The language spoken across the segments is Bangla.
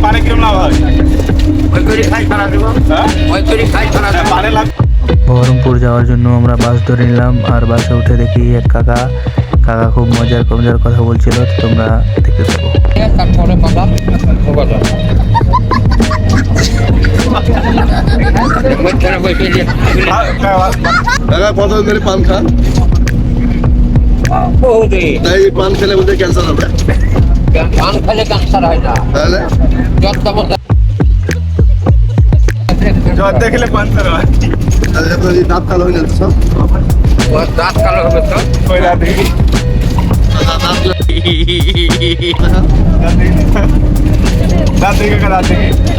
পানি কিরম লাভ হয়? বহরমপুর যাওয়ার জন্য আমরা বাস ধরে নিলাম, আর বাসে উঠে দেখি এক কাকা খুব মজার কথা বলছিল। তো তোমরা দেখতে থাকো। তারপরে কত ধরে পান খা? তাই পান খেলে বোধহয় ক্যান্সার হবে। পান খেলে ক্যান্সার হয় না, তাহলে জ্বর দেখলে পান্তার হয়। তাহলে আপনার এই দাঁত কালো হয়ে যাচ্ছে সব। দাঁত কালো হবে তো। ওই রাত দেখি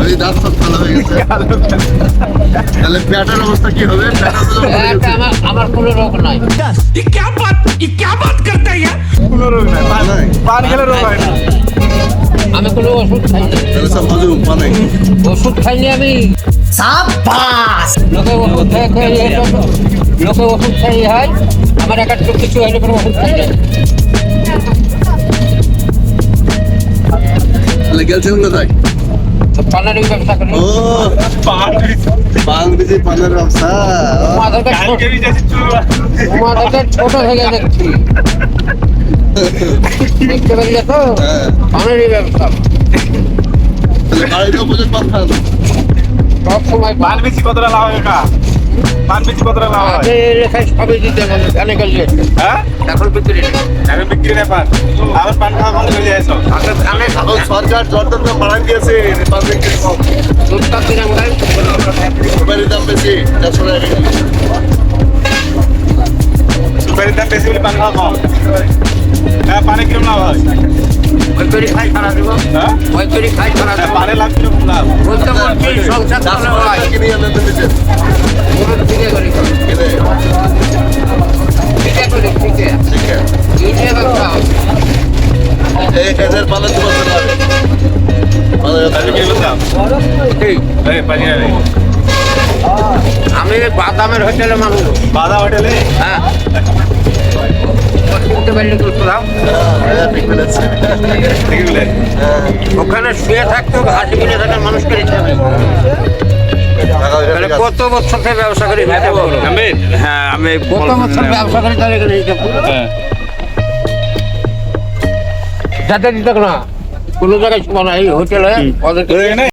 ওই দাঁত সব কালো হয়ে গেছে। তাহলে পেটের অবস্থা কি হবে? আমার কোনো রোগ নাই। কোনো রোগ নাই, পান খেলে রোগ হয় না। আমি কোনো ওষুধ খাই না, তাহলে সব হজম পানাই। ওষুধ খাইনি আমি। লোকে ওষুধ খাই হয়, আমার একটু কিছু হলে কোনো ওষুধ খাই না। তাহলে গেলছেন কোথায়? পানারই ব্যবসা করি। ও পান বিজি পানের ব্যবসা। তোমাদেরকে ছোট থেকে দেখছি, দেখতে পারলে তো পানারই ব্যবসা। তাহলে বাড়িতেও প্রচুর পান খান। সব সময় পান বেশি কতটা লাভ হয়? পান বেশি কতটা লাভ হয়? রেখায় সবই দিতে হবে, জানে গেলে হ্যাঁ, এখন বিক্রি নেই। এখন বিক্রি নেই পান। আবার পান খাওয়া বন্ধ হয়ে যায় সব। এখন সরকার জর্দার দাম বাড়ান দিয়েছে, পান বিক্রি কম। দুধটা কিরম গাই সুপারির দাম বেশি, 400 টাকা কেজি। সুপারির দাম বেশি বলে পান খাওয়া কম। পানি কিরম লাভ হয়? ওই করে খাই সারা দিব, হ্যাঁ, ওই করে খাই সারা দিব। পানে লাভ কিরকম লাভ? বলতে বলছি সংসার চলে হয়, কিনে আনেন তো নিচে। ওর দিকে করি কিনে, দিকে করি দিকে ঠিক আছে। দিকে ব্যবসা। এই এদের পানের তো বছর লাগে। পানি কিরকম দাম? ঠিক, এই পানি নেই। আমি বাদামের হোটেলে মানুষ। বাদা হোটেলে হ্যাঁ, কিনতে পারলে তো দাও। ঠিক বলেছে। ঠিক বলে। ওখানে শুয়ে থাকতো, হাসি কিনে থাকা মানুষকে দিতে হবে। তাহলে কত বছর থেকে ব্যবসা করি ভাইটা বলো। হ্যাঁ, আমি কত বছর ব্যবসা করি তাহলে এখানে হিসাব করো। হ্যাঁ। যাতে দিতে না কোনো জায়গায় শোনা এই হোটেলে ওদেরকে এখানে